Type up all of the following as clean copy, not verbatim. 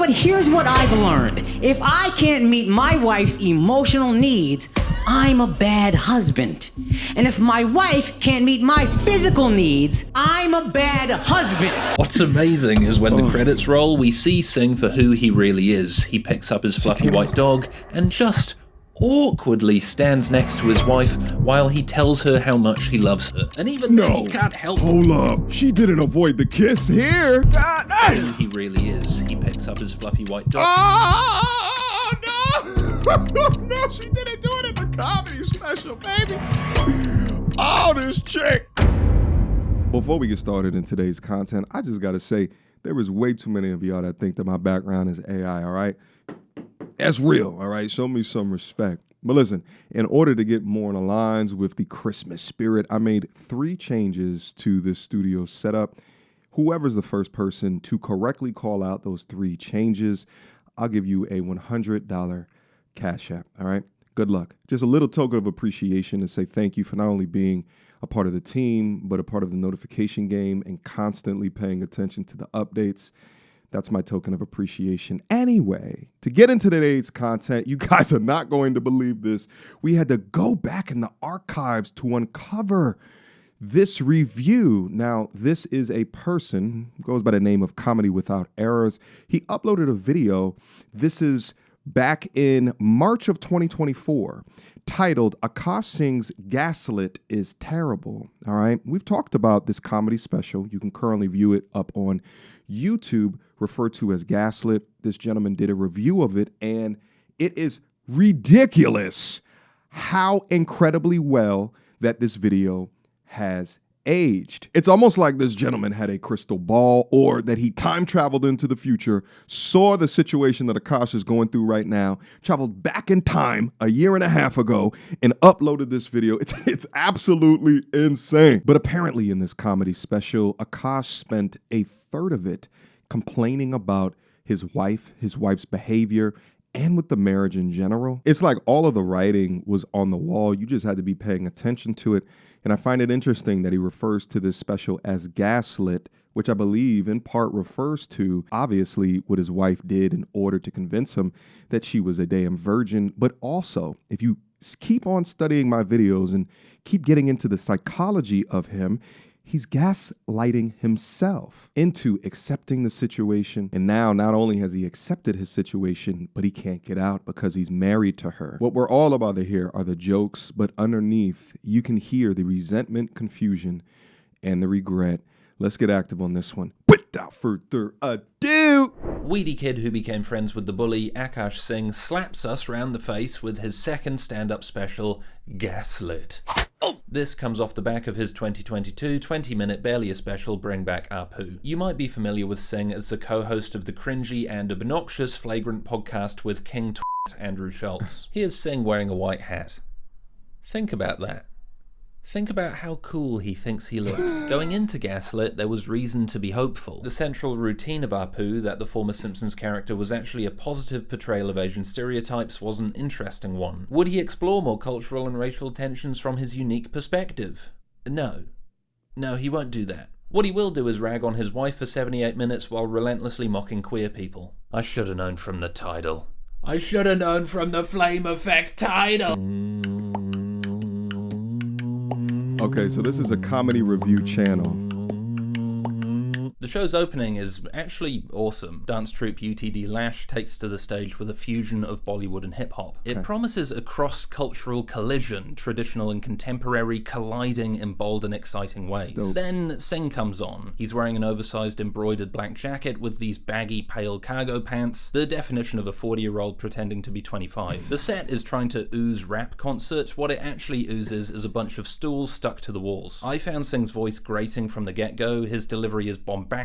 But here's what I've learned. If I can't meet my wife's emotional needs, I'm a bad husband. And if my wife can't meet my physical needs, I'm a bad husband. What's amazing is when the credits roll, we see Singh for who he really is. He picks up his fluffy white dog and just awkwardly stands next to his wife while he tells her how much he loves her. And even then he can't help it. Hold up. She didn't avoid the kiss here. God, Who he really is. He picks up his fluffy white dog. Oh, no. No, she didn't do it in the comedy special, baby. Oh, this chick. Before we get started in today's content, I just got to say, there is way too many of y'all that think that my background is AI, all right? That's real, all right? Show me some respect. But listen, in order to get more in lines with the Christmas spirit, I made 3 changes to this studio setup. Whoever's the first person to correctly call out those 3 changes, I'll give you a $100 Cashapp, all right? Good luck. Just a little token of appreciation to say thank you for not only being a part of the team, but a part of the notification game and constantly paying attention to the updates. That's my token of appreciation. Anyway, to get into today's content, you guys are not going to believe this. We had to go back in the archives to uncover this review. Now, this is a person, goes by the name of Comedy Without Errors. He uploaded a video. This is back in March of 2024, titled Akaash Singh's Gaslit is Terrible. All right. We've talked about this comedy special. You can currently view it up on YouTube, referred to as Gaslit. This gentleman did a review of it, and it is ridiculous how incredibly well that this video has aged. It's almost like this gentleman had a crystal ball, or that he time traveled into the future, saw the situation that Akaash is going through right now, traveled back in time a year and a half ago, and uploaded this video. It's absolutely insane. But apparently in this comedy special, Akaash spent a third of it complaining about his wife's behavior, and with the marriage in general. It's like all of the writing was on the wall. You just had to be paying attention to it. And I find it interesting that he refers to this special as gaslit, which I believe in part refers to, obviously, what his wife did in order to convince him that she was a damn virgin. But also, if you keep on studying my videos and keep getting into the psychology of him, he's gaslighting himself into accepting the situation. And now not only has he accepted his situation, but he can't get out because he's married to her. What we're all about to hear are the jokes, but underneath you can hear the resentment, confusion, and the regret. Let's get active on this one. Without further ado. Weedy kid who became friends with the bully, Akaash Singh, slaps us round the face with his second stand-up special, Gaslit. This comes off the back of his 2022 20-minute barely a special Bring Back Apu. You might be familiar with Singh as the co-host of the cringy and obnoxious Flagrant podcast with King Andrew Schultz. Here's Singh wearing a white hat. Think about that. Think about how cool he thinks he looks. Going into Gaslit, there was reason to be hopeful. The central routine of Apu, that the former Simpsons character was actually a positive portrayal of Asian stereotypes, was an interesting one. Would he explore more cultural and racial tensions from his unique perspective? No. No, he won't do that. What he will do is rag on his wife for 78 minutes while relentlessly mocking queer people. I should have known from the title. I should have known from the Flame Effect title! Okay, so this is a comedy review channel. The show's opening is actually awesome. Dance troupe UTD Lash takes to the stage with a fusion of Bollywood and hip-hop. It promises a cross-cultural collision, traditional and contemporary colliding in bold and exciting ways. Then Singh comes on. He's wearing an oversized embroidered black jacket with these baggy pale cargo pants, the definition of a 40-year-old pretending to be 25. The set is trying to ooze rap concerts. What it actually oozes is a bunch of stools stuck to the walls. I found Singh's voice grating from the get-go. His delivery is bombastic.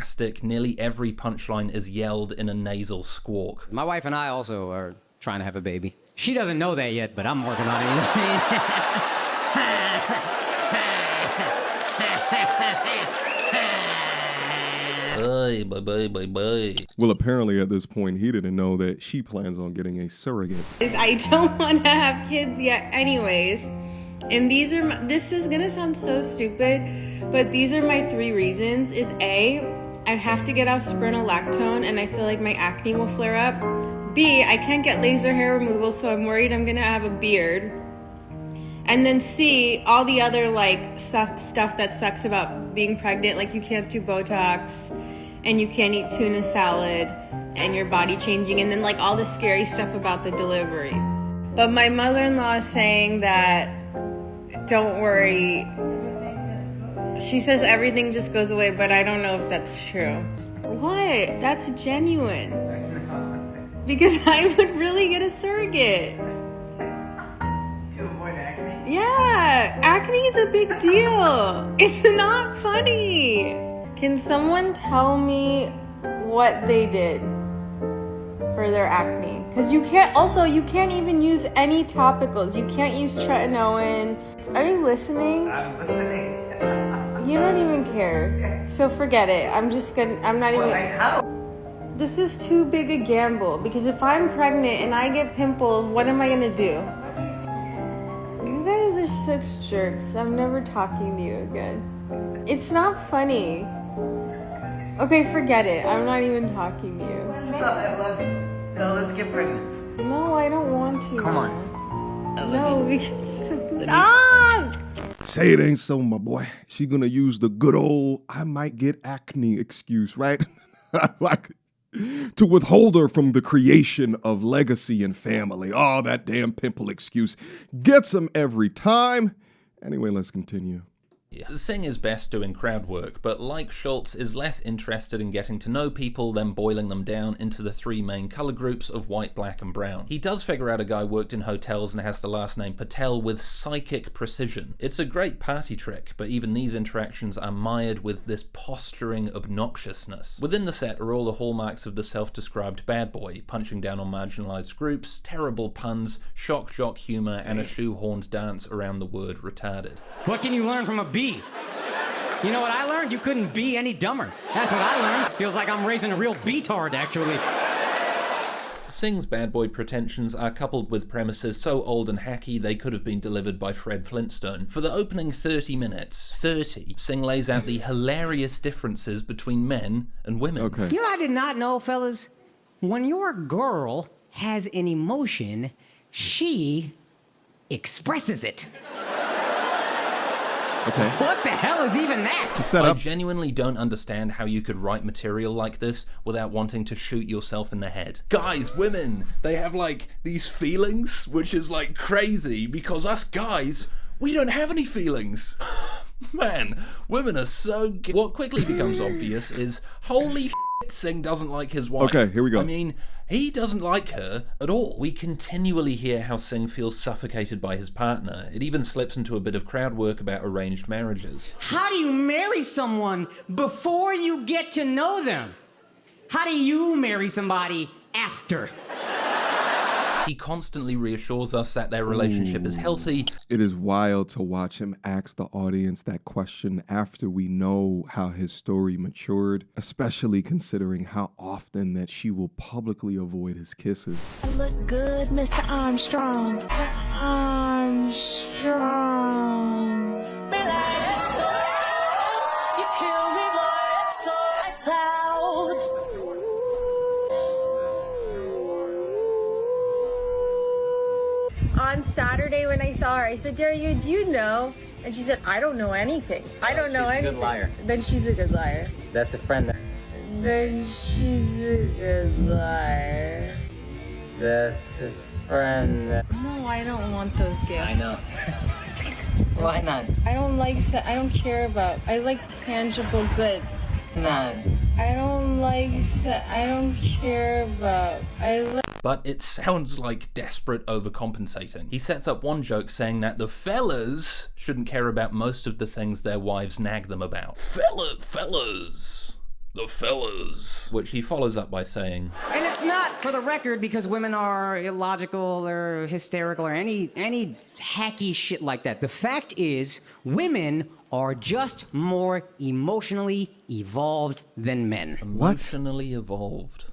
Nearly every punchline is yelled in a nasal squawk. My wife and I also are trying to have a baby. She doesn't know that yet, but I'm working on it. Bye. Well, apparently at this point, he didn't know that she plans on getting a surrogate. I don't want to have kids yet anyways. And these are, this is gonna sound so stupid, but these are my 3 reasons. Is A, I'd have to get off spironolactone, and I feel like my acne will flare up. B, I can't get laser hair removal, so I'm worried I'm gonna have a beard. And then C, all the other like stuff that sucks about being pregnant, like you can't do Botox, and you can't eat tuna salad, and your body changing, and then like all the scary stuff about the delivery. But my mother-in-law is saying that, don't worry. She says everything just goes away, but I don't know if that's true. What? That's genuine. Because I would really get a surrogate. To avoid acne? Yeah, acne is a big deal. It's not funny. Can someone tell me what they did for their acne? Because you can't even use any topicals. You can't use tretinoin. Are you listening? I'm listening. You don't even care. So forget it. I'm not even. How? This is too big a gamble, because if I'm pregnant and I get pimples, what am I gonna do? You guys are such jerks. I'm never talking to you again. It's not funny. Okay, forget it. I'm not even talking to you. I love you. No, let's get pregnant. No, I don't want to. Come on. No, because... Ah! Say it ain't so, my boy. She gonna use the good old "I might get acne" excuse, right? Like, to withhold her from the creation of legacy and family. Oh, that damn pimple excuse gets him every time. Anyway, let's continue. Singh is best doing crowd work, but like Schultz, is less interested in getting to know people than boiling them down into the three main colour groups of white, black and brown. He does figure out a guy worked in hotels and has the last name Patel with psychic precision. It's a great party trick, but even these interactions are mired with this posturing obnoxiousness. Within the set are all the hallmarks of the self-described bad boy, punching down on marginalised groups, terrible puns, shock jock humour and a shoehorned dance around the word retarded. What can you learn from a bee? You know what I learned? You couldn't be any dumber. That's what I learned. Feels like I'm raising a real beatard, actually. Singh's bad boy pretensions are coupled with premises so old and hacky they could have been delivered by Fred Flintstone. For the opening 30 minutes, Singh lays out the hilarious differences between men and women. Okay. You know what I did not know, fellas? When your girl has an emotion, she expresses it. Okay. What the hell is even that? To set I up. genuinely don't understand how you could write material like this without wanting to shoot yourself in the head. Guys, women, they have like these feelings, which is like crazy because us guys, we don't have any feelings. Man, women are so What quickly becomes obvious is, holy shit, Singh doesn't like his wife. Okay, here we go. I mean, he doesn't like her at all. We continually hear how Singh feels suffocated by his partner. It even slips into a bit of crowd work about arranged marriages. How do you marry someone before you get to know them? How do you marry somebody after? He constantly reassures us that their relationship is healthy. It is wild to watch him ask the audience that question after we know how his story matured, especially considering how often that she will publicly avoid his kisses. Look good, Mr. Armstrong. Armstrong. You kill me, boy, so it's out. On Saturday when I saw her, I said, Daria, do you know? And she said, I don't know anything. I don't know anything. She's a good liar. Then she's a good liar. That's a friend. Then she's a good liar. That's a friend. No, I don't want those gifts. I know. Why not? I don't care about. I like tangible goods. Not. I don't care about. But it sounds like desperate overcompensating. He sets up one joke saying that the fellas shouldn't care about most of the things their wives nag them about. Fellas. The fellas. Which he follows up by saying, And it's not for the record because women are illogical or hysterical or any hacky shit like that. The fact is, women are just more emotionally evolved than men. emotionally evolved.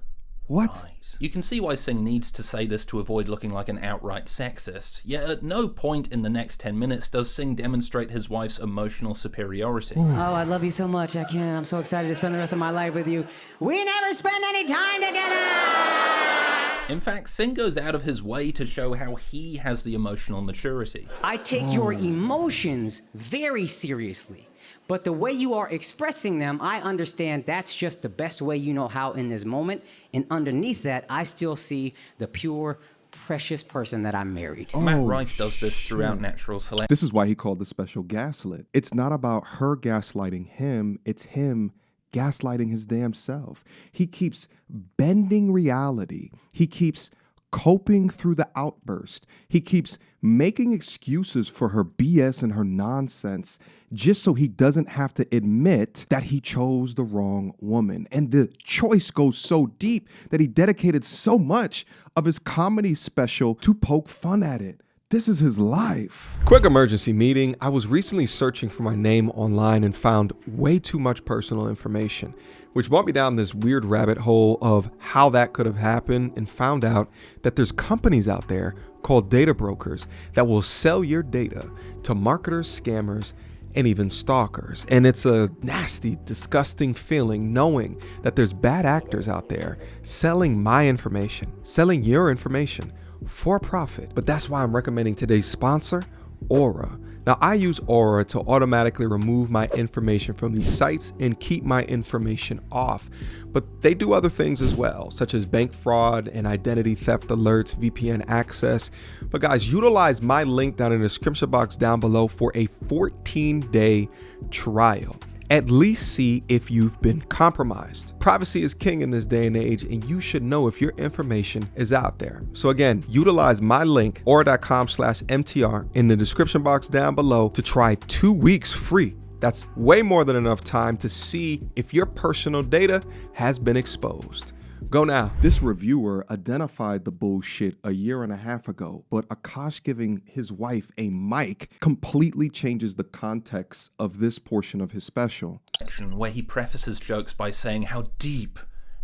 What? Right. You can see why Singh needs to say this to avoid looking like an outright sexist, yet at no point in the next 10 minutes does Singh demonstrate his wife's emotional superiority. Oh, I love you so much. I can't. I'm so excited to spend the rest of my life with you. We never spend any time together! In fact, Singh goes out of his way to show how he has the emotional maturity. I take your emotions very seriously. But the way you are expressing them, I understand that's just the best way you know how in this moment. And underneath that, I still see the pure, precious person that I married. Matt Rife does this throughout Natural Selection. This is why he called the special gaslit. It's not about her gaslighting him, it's him gaslighting his damn self. He keeps bending reality. He keeps coping through the outburst. He keeps making excuses for her BS and her nonsense just so he doesn't have to admit that he chose the wrong woman. And the choice goes so deep that he dedicated so much of his comedy special to poke fun at it. This is his life. Quick emergency meeting. I was recently searching for my name online and found way too much personal information, which brought me down this weird rabbit hole of how that could have happened, and found out that there's companies out there called data brokers that will sell your data to marketers, scammers, and even stalkers. And it's a nasty, disgusting feeling knowing that there's bad actors out there selling my information, selling your information for profit. But that's why I'm recommending today's sponsor, Aura. Now, I use Aura to automatically remove my information from these sites and keep my information off. But they do other things as well, such as bank fraud and identity theft alerts, VPN access. But guys, utilize my link down in the description box down below for a 14-day trial. At least see if you've been compromised. Privacy is king in this day and age, and you should know if your information is out there. So again, utilize my link, aura.com/MTR, in the description box down below to try 2 weeks free. That's way more than enough time to see if your personal data has been exposed. Go now. This reviewer identified the bullshit a year and a half ago, but Akaash giving his wife a mic completely changes the context of this portion of his special. Where he prefaces jokes by saying how deep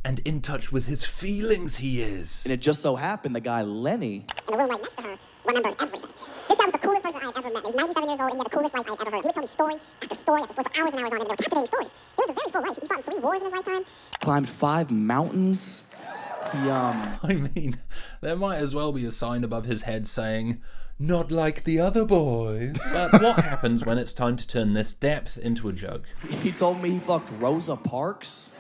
and in touch with his feelings he is. And it just so happened the guy Lenny in the room right next to her remembered everything. This guy was the coolest person I had ever met. He was 97 years old and he had the coolest life I had ever heard. He would tell me story after story after story for hours and hours on end. They were captivating stories. It was a very full life. He fought in 3 wars in his lifetime. climbed 5 mountains. He I mean, there might as well be a sign above his head saying, "Not like the other boys." But what happens when it's time to turn this depth into a joke? He told me he fucked Rosa Parks.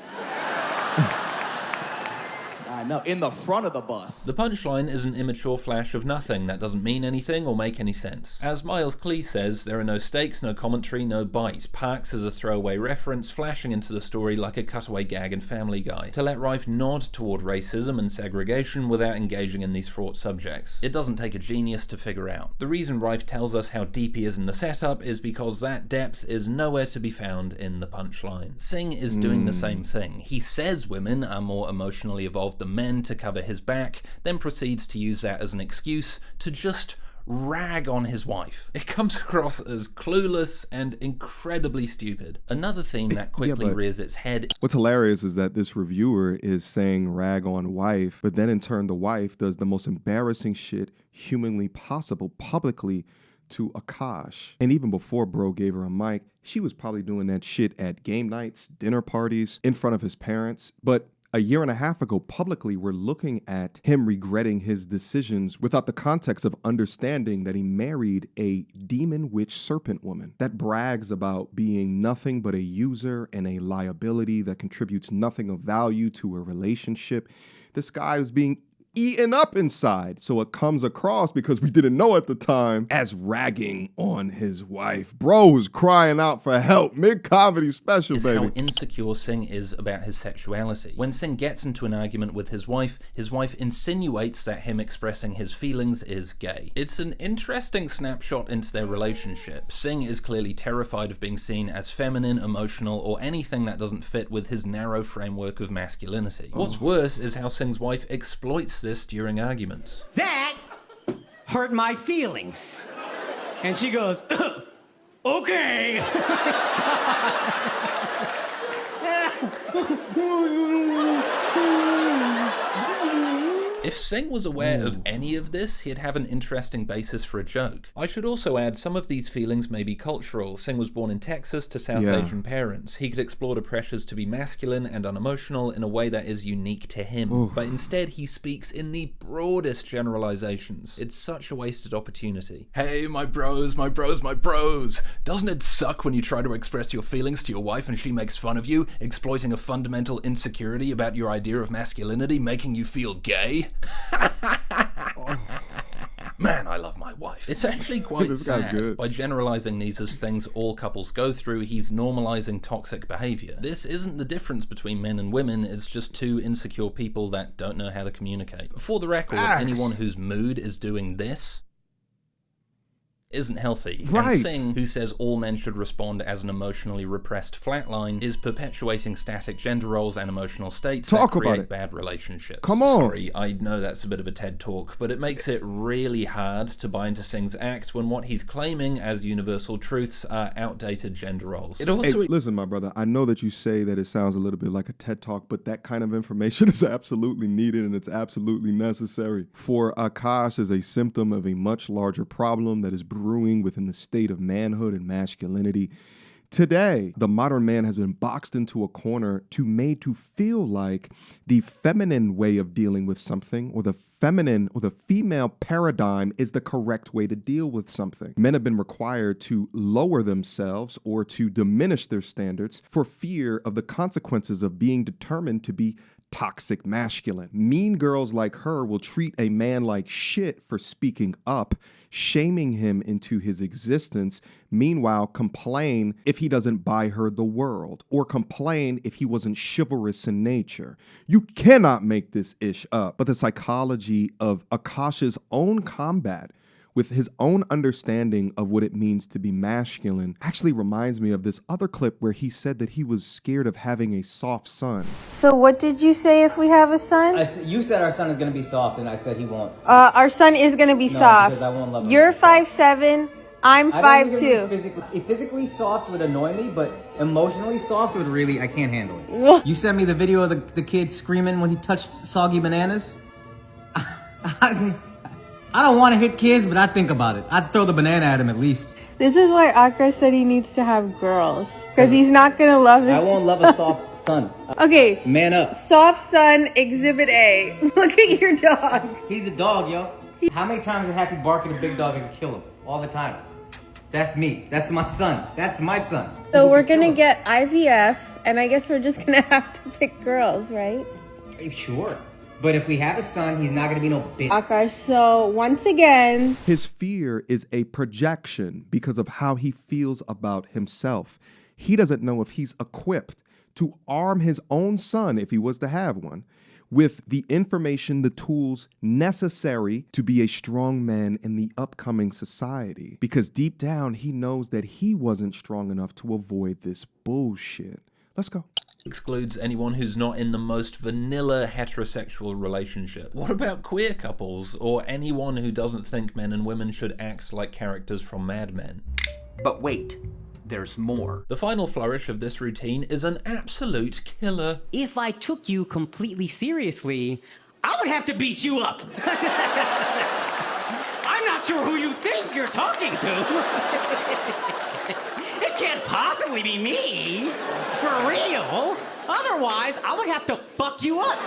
I know, in the front of the bus. The punchline is an immature flash of nothing that doesn't mean anything or make any sense. As Miles Klee says, there are no stakes, no commentary, no bite. Parks is a throwaway reference, flashing into the story like a cutaway gag in Family Guy, to let Rife nod toward racism and segregation without engaging in these fraught subjects. It doesn't take a genius to figure out. The reason Rife tells us how deep he is in the setup is because that depth is nowhere to be found in the punchline. Singh is doing the same thing. He says women are more emotionally evolved than men to cover his back, then proceeds to use that as an excuse to just rag on his wife. It comes across as clueless and incredibly stupid. Another theme that quickly rears its head. What's hilarious is that this reviewer is saying rag on wife, but then in turn the wife does the most embarrassing shit humanly possible publicly to Akaash. And even before bro gave her a mic, she was probably doing that shit at game nights, dinner parties, in front of his parents. But a year and a half ago, publicly, we're looking at him regretting his decisions without the context of understanding that he married a demon witch serpent woman that brags about being nothing but a user and a liability that contributes nothing of value to a relationship. This guy is being eaten up inside. So it comes across, because we didn't know at the time, as ragging on his wife. Bro was crying out for help mid-comedy special, is baby. how insecure Singh is about his sexuality. When Singh gets into an argument with his wife insinuates that him expressing his feelings is gay. It's an interesting snapshot into their relationship. Singh is clearly terrified of being seen as feminine, emotional, or anything that doesn't fit with his narrow framework of masculinity. What's worse is how Singh's wife exploits this during arguments. That hurt my feelings. And she goes, okay. If Singh was aware of any of this, he'd have an interesting basis for a joke. I should also add, some of these feelings may be cultural. Singh was born in Texas to South Asian parents. He could explore the pressures to be masculine and unemotional in a way that is unique to him. But instead, he speaks in the broadest generalizations. It's such a wasted opportunity. Hey, my bros, my bros, my bros. Doesn't it suck when you try to express your feelings to your wife and she makes fun of you, exploiting a fundamental insecurity about your idea of masculinity, making you feel gay? Man, I love my wife. It's actually quite sad. By generalizing these as things all couples go through, he's normalizing toxic behavior. This isn't the difference between men and women, it's just two insecure people that don't know how to communicate. For the record, anyone whose mood is doing this isn't healthy. And Singh, who says all men should respond as an emotionally repressed flatline, is perpetuating static gender roles and emotional states that create bad relationships. Come on. Sorry, I know that's a bit of a TED talk, but it makes it really hard to buy into Singh's act when what he's claiming as universal truths are outdated gender roles. It also listen, my brother, I know that you say that it sounds a little bit like a TED talk, but that kind of information is absolutely needed and it's absolutely necessary. For Akaash is a symptom of a much larger problem that is brewing within the state of manhood and masculinity. Today, the modern man has been boxed into a corner made to feel like the feminine way of dealing with something, or the feminine or the female paradigm is the correct way to deal with something. Men have been required to lower themselves or to diminish their standards for fear of the consequences of being determined to be toxic masculine. Mean girls like her will treat a man like shit for speaking up, shaming him into his existence, meanwhile complain if he doesn't buy her the world, or complain if he wasn't chivalrous in nature. You cannot make this ish up. But the psychology of Akaash's own combat with his own understanding of what it means to be masculine actually reminds me of this other clip where he said that he was scared of having a soft son. So what did you say if we have a son? You said our son is going to be soft, and I said he won't. Our son is going to be soft. Because I won't love him. You're 5'7", I'm 5'2". Physically soft would annoy me, but emotionally soft would really, I can't handle it. You sent me the video of the kid screaming when he touched soggy bananas. I don't want to hit kids, but I think about it. I'd throw the banana at him at least. This is why Akaash said he needs to have girls. Because he's not going to love his... I won't love a soft son. Okay. Man up. Soft son, Exhibit A. Look at your dog. He's a dog, yo. How many times a happy bark at a big dog and kill him? All the time. That's me. That's my son. That's my son. So we're going to get IVF, and I guess we're just going to have to pick girls, right? Sure. But if we have a son, he's not going to be no bitch. Akaash, so once again... His fear is a projection because of how he feels about himself. He doesn't know if he's equipped to arm his own son, if he was to have one, with the information, the tools necessary to be a strong man in the upcoming society. Because deep down, he knows that he wasn't strong enough to avoid this bullshit. Let's go. Excludes anyone who's not in the most vanilla heterosexual relationship. What about queer couples, or anyone who doesn't think men and women should act like characters from Mad Men? But wait, there's more. The final flourish of this routine is an absolute killer. If I took you completely seriously, I would have to beat you up. I'm not sure who you think you're talking to. It can't possibly be me. For real. Otherwise, I would have to fuck you up.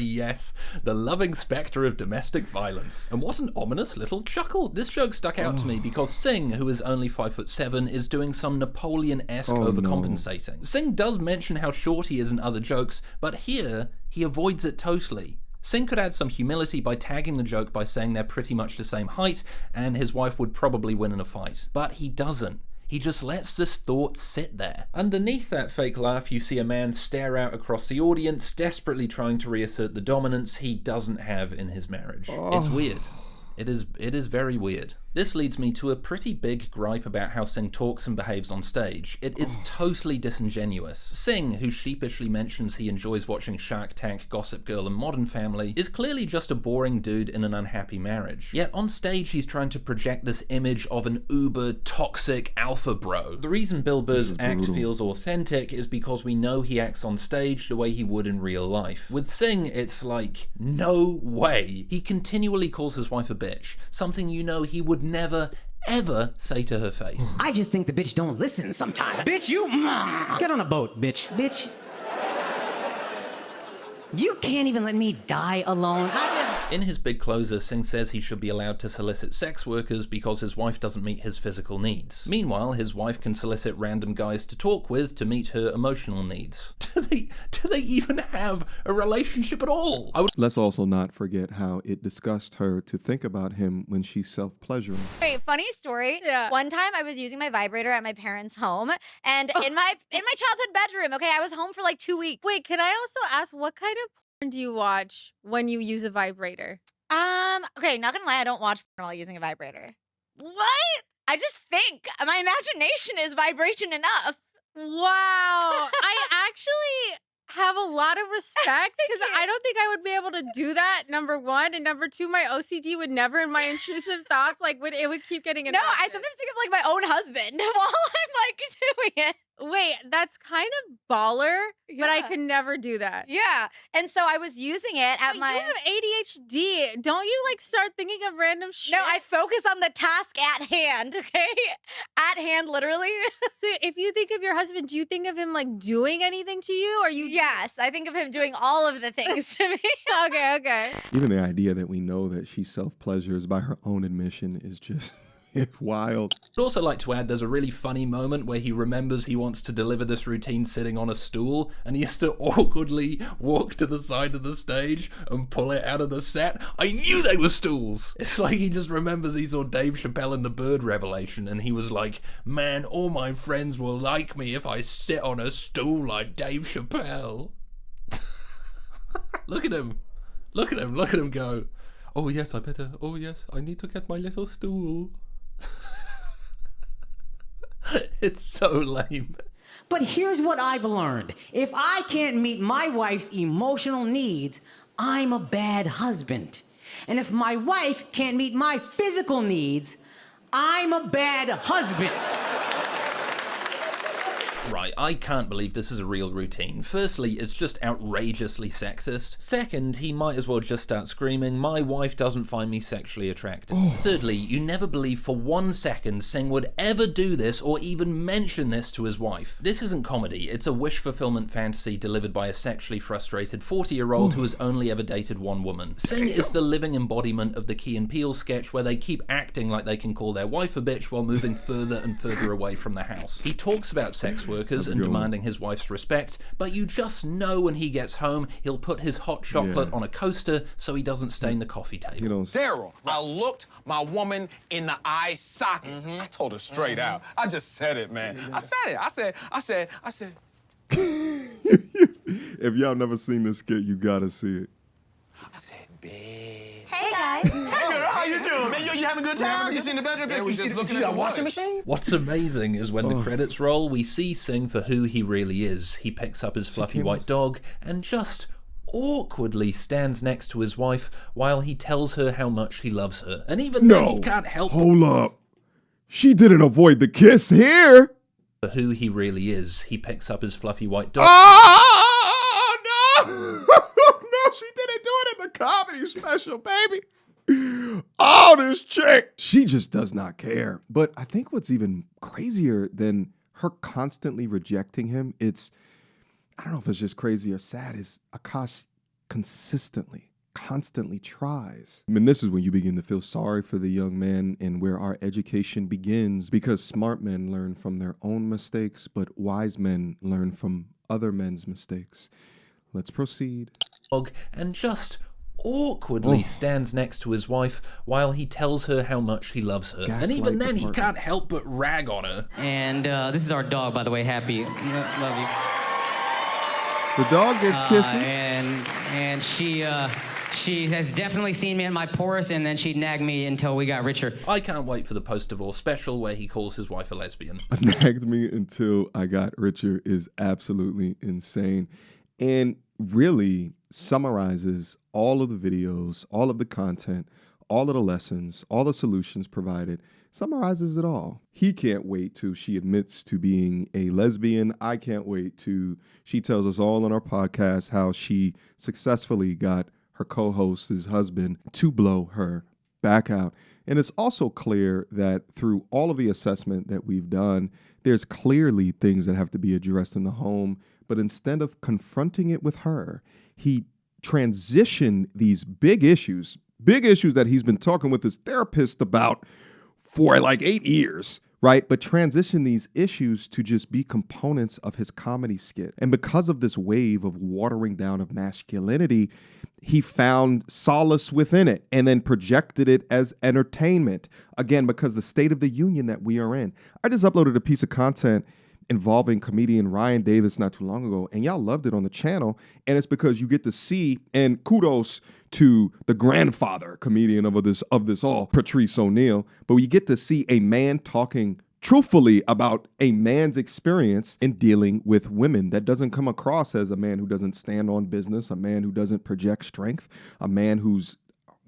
Yes, the loving spectre of domestic violence. And what an ominous little chuckle. This joke stuck out to me because Singh, who is only 5'7", is doing some Napoleon-esque overcompensating. No. Singh does mention how short he is in other jokes, but here, he avoids it totally. Singh could add some humility by tagging the joke by saying they're pretty much the same height, and his wife would probably win in a fight. But he doesn't. He just lets this thought sit there. Underneath that fake laugh, you see a man stare out across the audience, desperately trying to reassert the dominance he doesn't have in his marriage. It's weird. It is very weird. This leads me to a pretty big gripe about how Singh talks and behaves on stage. It is totally disingenuous. Singh, who sheepishly mentions he enjoys watching Shark Tank, Gossip Girl and Modern Family, is clearly just a boring dude in an unhappy marriage. Yet on stage he's trying to project this image of an uber toxic alpha bro. The reason Bill Burr's act feels authentic is because we know he acts on stage the way he would in real life. With Singh, it's like, no way. He continually calls his wife a bitch, something you know he would never ever say to her face. I just think the bitch don't listen sometimes. Bitch, you get on a boat, bitch. Bitch. You can't even let me die alone. In his big closer, Singh says he should be allowed to solicit sex workers because his wife doesn't meet his physical needs. Meanwhile, his wife can solicit random guys to talk with to meet her emotional needs. Do they even have a relationship at all? Let's also not forget how it disgusts her to think about him when she's self-pleasuring. Wait, funny story. Yeah. One time I was using my vibrator at my parents' home, and in my childhood bedroom. Okay, I was home for like 2 weeks. Wait, can I also ask what kind of porn do you watch when you use a vibrator? Okay, not gonna lie, I don't watch porn while using a vibrator. What? I just think my imagination is vibration enough. Wow. I actually have a lot of respect because I don't think I would be able to do that, number one. And number two, my OCD would never, in my intrusive thoughts, like it would keep getting No, I sometimes think of like my own husband while I'm like doing it. Wait, that's kind of baller, but I Yeah. could never do that. Yeah. And so I was using it at But my you have ADHD. Don't you like start thinking of random shit? No, I focus on the task at hand, okay? At hand, literally. So if you think of your husband, do you think of him like doing anything to you, or you? Yes, I think of him doing all of the things to me. Okay. Even the idea that we know that she self-pleasures by her own admission is just it's wild. I'd also like to add there's a really funny moment where he remembers he wants to deliver this routine sitting on a stool, and he has to awkwardly walk to the side of the stage and pull it out of the set. I knew they were stools! It's like he just remembers he saw Dave Chappelle in the Bird Revelation, and he was like, man, all my friends will like me if I sit on a stool like Dave Chappelle. Look at him. Look at him go. Oh yes, I need to get my little stool. It's so lame. But here's what I've learned. If I can't meet my wife's emotional needs, I'm a bad husband. And if my wife can't meet my physical needs, I'm a bad husband. Right, I can't believe this is a real routine. Firstly, it's just outrageously sexist. Second, he might as well just start screaming, my wife doesn't find me sexually attractive. Thirdly, you never believe for 1 second Singh would ever do this or even mention this to his wife. This isn't comedy, it's a wish fulfillment fantasy delivered by a sexually frustrated 40-year-old who has only ever dated one woman. Singh is the living embodiment of the Key and Peele sketch where they keep acting like they can call their wife a bitch while moving further and further away from the house. He talks about sex workers and demanding his wife's respect, but you just know when he gets home, he'll put his hot chocolate on a coaster so he doesn't stain the coffee table. Daryl, I looked my woman in the eye sockets. I told her straight out. I just said it, man. I said it. I said. If y'all never seen this skit, you gotta see it. I said, babe. Hey guys. Hey girl, how you doing, man? You having a good time? You seen the bedroom? Yeah, we just looking at the washing machine. What's amazing is when the credits roll, we see Singh for who he really is. He picks up his fluffy white dog and just awkwardly stands next to his wife while he tells her how much he loves her. And even then he can't help Hold up. She didn't avoid the kiss here. For who he really is. He picks up his fluffy white dog. Oh, no! No, she didn't do it in the comedy special, baby. Oh, this chick. She just does not care. But I think what's even crazier than her constantly rejecting him, I don't know if it's just crazy or sad, is Akaash constantly tries. I mean, this is when you begin to feel sorry for the young man and where our education begins, because smart men learn from their own mistakes, but wise men learn from other men's mistakes. Let's proceed. And just awkwardly stands next to his wife while he tells her how much he loves her. And even then, he can't help but rag on her. And this is our dog, by the way, Happy. Love you. The dog gets kisses. And She has definitely seen me at my poorest, and then she'd nag me until we got richer. I can't wait for the post-divorce special where he calls his wife a lesbian. Nagged me until I got richer is absolutely insane. And really summarizes all of the videos, all of the content, all of the lessons, all the solutions provided, summarizes it all. He can't wait till she admits to being a lesbian. I can't wait till she tells us all on our podcast how she successfully got her co-host's husband to blow her back out. And it's also clear that through all of the assessment that we've done, there's clearly things that have to be addressed in the home. But instead of confronting it with her, he transitioned these big issues that he's been talking with his therapist about for like 8 years, right? But transition these issues to just be components of his comedy skit. And because of this wave of watering down of masculinity, he found solace within it and then projected it as entertainment. Again, because the state of the union that we are in. I just uploaded a piece of content involving comedian Ryan Davis not too long ago, and y'all loved it on the channel. And it's because you get to see, and kudos to the grandfather comedian of this all, Patrice O'Neal, but we get to see a man talking truthfully about a man's experience in dealing with women. That doesn't come across as a man who doesn't stand on business, a man who doesn't project strength, a man who's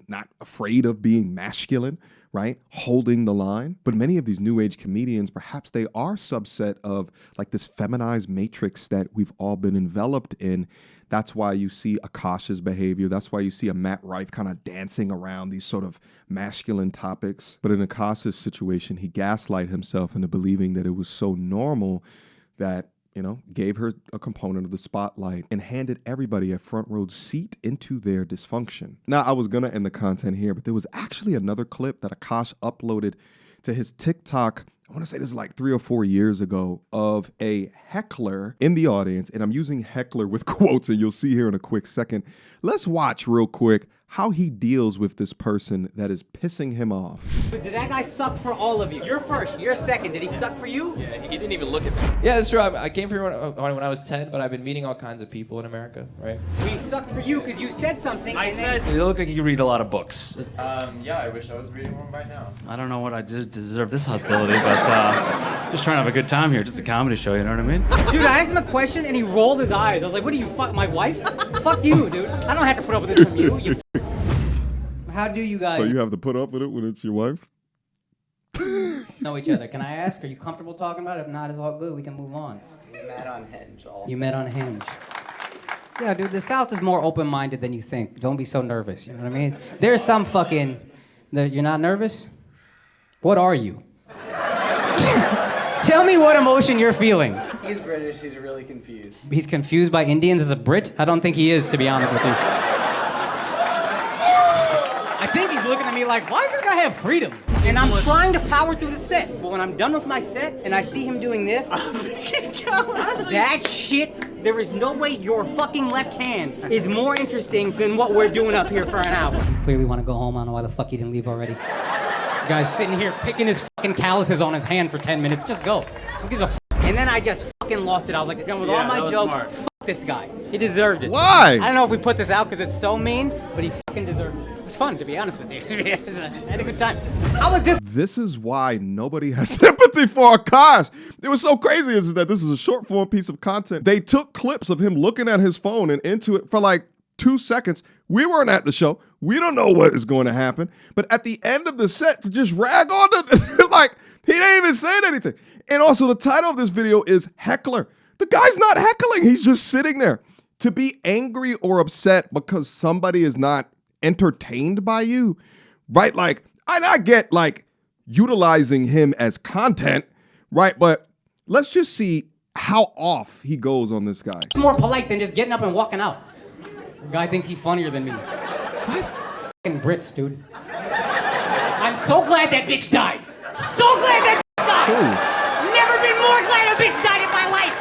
not afraid of being masculine, right? Holding the line. But many of these new age comedians, perhaps they are subset of like this feminized matrix that we've all been enveloped in. That's why you see Akaash's behavior. That's why you see a Matt Rife kind of dancing around these sort of masculine topics. But in Akaash's situation, he gaslight himself into believing that it was so normal that, you know, gave her a component of the spotlight and handed everybody a front row seat into their dysfunction. Now, I was going to end the content here, but there was actually another clip that Akaash uploaded to his TikTok. I want to say this is like 3 or 4 years ago, of a heckler in the audience. And I'm using heckler with quotes, and you'll see here in a quick second. Let's watch real quick how he deals with this person that is pissing him off. But did that guy suck for all of you? You're first, you're second. Did he suck for you? Yeah, he didn't even look at me. Yeah, that's true. I came here when I was 10, but I've been meeting all kinds of people in America, right? We sucked for you because you said something. I said you look like you read a lot of books. Yeah, I wish I was reading one by now. I don't know what I did to deserve this hostility, but just trying to have a good time here. Just a comedy show, you know what I mean? Dude, I asked him a question and he rolled his eyes. I was like, what are you, fuck my wife? Fuck you, dude. I don't have to put up with this from you. How do you guys So you have to put up with it when it's your wife? know each other? Can I ask? Are you comfortable talking about it? If not, it's all good. We can move on. We met on Hinge. You met on Hinge. Yeah, dude, the South is more open-minded than you think. Don't be so nervous, you know what I mean? There's some fucking... You're not nervous? What are you? Tell me what emotion you're feeling. He's British. He's really confused. He's confused by Indians as a Brit? I don't think he is, to be honest with you. I think he's looking at me like, why does this guy have freedom? And I'm trying to power through the set, but when I'm done with my set and I see him doing this, that shit, there is no way your fucking left hand is more interesting than what we're doing up here for an hour. You clearly want to go home. I don't know why the fuck you didn't leave already. This guy's sitting here picking his fucking calluses on his hand for 10 minutes. Just go. Who gives a fuck? And then I just fucking lost it. I was like, with all my jokes, fuck this guy. He deserved it. Why? I don't know if we put this out because it's so mean, but he fucking deserved it. It was fun, to be honest with you. I had a good time. How was this? This is why nobody has sympathy for Akaash. It was so crazy is that this is a short form piece of content. They took clips of him looking at his phone and into it for like 2 seconds. We weren't at the show. We don't know what is going to happen. But at the end of the set, to just rag on the, like, he didn't even say anything. And also the title of this video is Heckler. The guy's not heckling. He's just sitting there. To be angry or upset because somebody is not entertained by you, right? Like, I get like utilizing him as content, right? But let's just see how off he goes on this guy. It's more polite than just getting up and walking out. The guy thinks he's funnier than me. What? Fucking Brits, dude. I'm so glad that bitch died. So glad that bitch died. Never been more glad a bitch died in my life.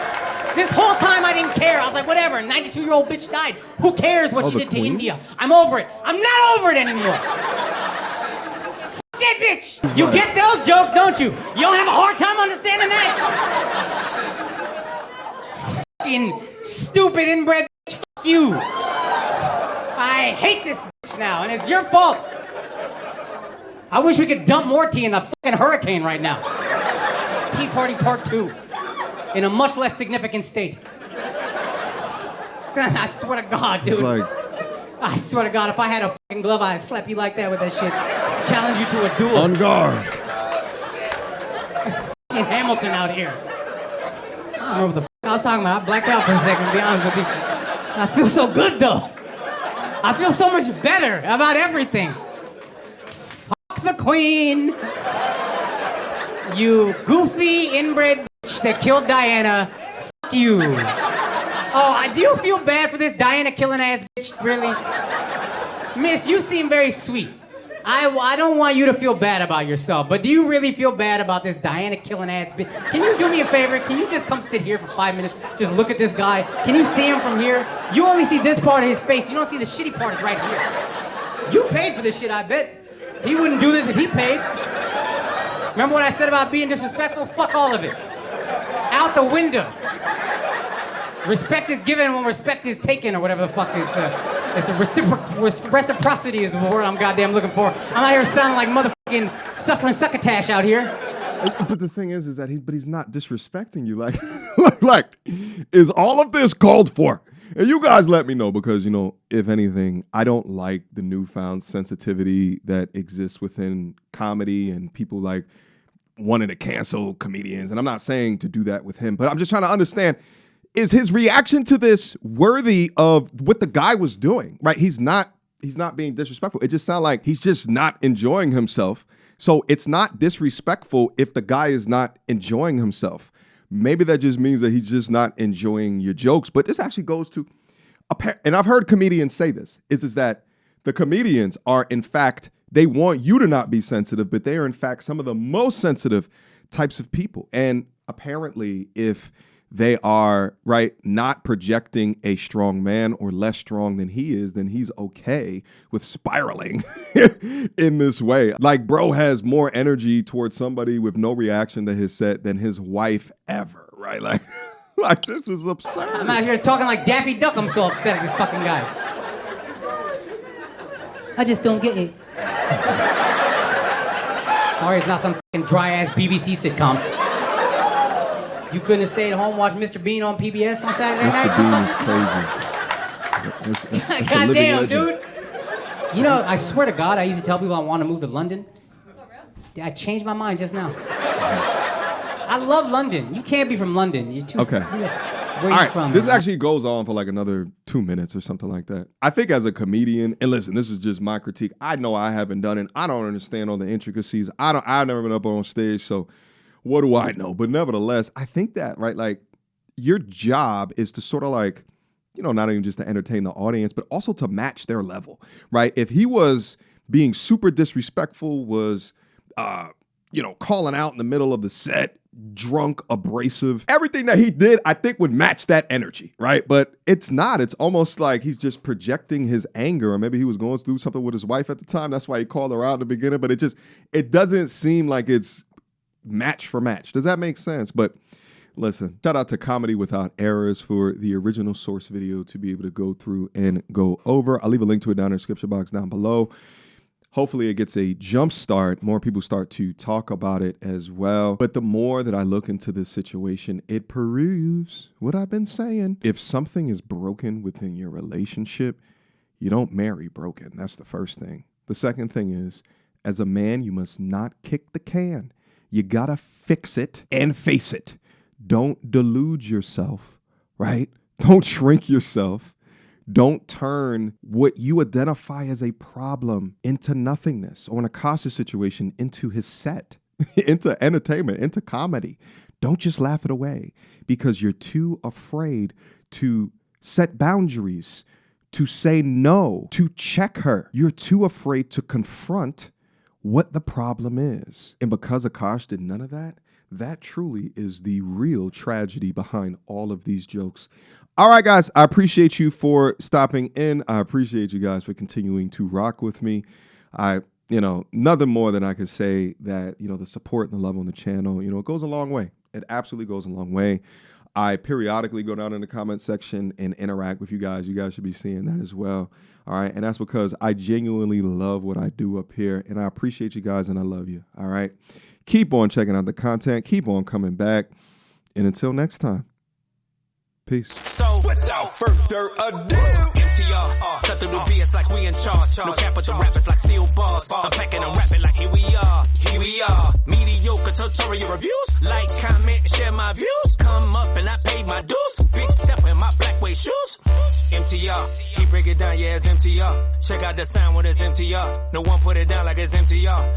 This whole time I didn't care. I was like, whatever, 92-year-old bitch died. Who cares what she did to India? I'm over it. I'm not over it anymore. F that bitch. You get those jokes, don't you? You don't have a hard time understanding that? Fucking stupid inbred bitch. Fuck you. I I hate this bitch now, and it's your fault. I wish we could dump more tea in a fucking hurricane right now. Tea Party Part 2. In a much less significant state. Son, I swear to God, dude. It's like, I swear to God, if I had a fucking glove, I'd slap you like that with that shit. Challenge you to a duel. on guard. Fucking Hamilton out here. I don't know what the fuck I was talking about. I blacked out for a second, to be honest with you. I feel so good, though. I feel so much better about everything. Fuck the queen. You goofy, inbred bitch that killed Diana. Fuck you. Oh, do you feel bad for this Diana killing ass bitch, really? Miss, you seem very sweet. I don't want you to feel bad about yourself, but do you really feel bad about this Diana killing ass bitch? Can you do me a favor? Can you just come sit here for 5 minutes? Just look at this guy. Can you see him from here? You only see this part of his face. You don't see the shitty part is right here. You paid for this shit, I bet. He wouldn't do this if he paid. Remember what I said about being disrespectful? Fuck all of it. Out the window. Respect is given when respect is taken, or whatever the fuck is. It's a reciprocity is the word I'm goddamn looking for. I'm out here sounding like motherfucking suffering succotash out here. But the thing is that he's not disrespecting you. Like, is all of this called for? And you guys let me know, because, if anything, I don't like the newfound sensitivity that exists within comedy and people like wanting to cancel comedians. And I'm not saying to do that with him, but I'm just trying to understand, is his reaction to this worthy of what the guy was doing, right? He's not being disrespectful. It just sounds like he's just not enjoying himself. So it's not disrespectful if the guy is not enjoying himself. Maybe that just means that he's just not enjoying your jokes. But this actually goes to, and I've heard comedians say this, is that the comedians are, in fact, they want you to not be sensitive, but they are, in fact, some of the most sensitive types of people. And apparently, if they are, right, not projecting a strong man or less strong than he is, then he's okay with spiraling in this way. Like, bro has more energy towards somebody with no reaction to his set than his wife ever, right? Like this is absurd. I'm out here talking like Daffy Duck. I'm so upset at this fucking guy. I just don't get it. Sorry, it's not some fucking dry-ass BBC sitcom. You couldn't have stayed home and watched Mr. Bean on PBS on Saturday night? Mr. Bean is crazy. It's Goddamn, dude. I swear to God, I used to tell people I want to move to London. I changed my mind just now. I love London. You can't be from London. You're too... Okay. Where are you from? This actually goes on for like another 2 minutes or something like that. I think as a comedian, and listen, this is just my critique. I know I haven't done it. I don't understand all the intricacies. I've never been up on stage, so what do I know? But nevertheless, I think that, right, like, your job is to sort of like, not even just to entertain the audience, but also to match their level, right? If he was being super disrespectful, was, calling out in the middle of the set, drunk, abrasive, everything that he did, I think would match that energy, right? But it's not. It's almost like he's just projecting his anger, or maybe he was going through something with his wife at the time. That's why he called her out in the beginning, but it doesn't seem like it's match for match. Does that make sense? But listen, shout out to Comedy Without Errors for the original source video to be able to go through and go over. I'll leave a link to it down in the description box down below. Hopefully it gets a jump start. More people start to talk about it as well. But the more that I look into this situation, it proves what I've been saying. If something is broken within your relationship, you don't marry broken. That's the first thing. The second thing is, as a man, you must not kick the can. You gotta fix it and face it. Don't delude yourself, right? Don't shrink yourself. Don't turn what you identify as a problem into nothingness, or in Akaash's situation, into his set, into entertainment, into comedy. Don't just laugh it away because you're too afraid to set boundaries, to say no, to check her. You're too afraid to confront what the problem is. And because Akaash did none of that, that truly is the real tragedy behind all of these jokes. All right, guys, I appreciate you for stopping in. I appreciate you guys for continuing to rock with me. Nothing more than I could say that, the support and the love on the channel, it goes a long way. It absolutely goes a long way. I periodically go down in the comment section and interact with you guys. You guys should be seeing that as well. All right. And that's because I genuinely love what I do up here. And I appreciate you guys and I love you. All right. Keep on checking out the content. Keep on coming back. And until next time, peace. So, without further ado, MTR, cut through the BS like we in charge. No cap with the rappers like steel bars. I'm packing and rapping like here we are. Here we are. Mediocre tutorial reviews. Like, comment, share my views. Come up and I paid my dues. Big step in my black way shoes. MTR, he break it down, yeah, it's MTR. Check out the sound when it's MTR. No one put it down like it's MTR.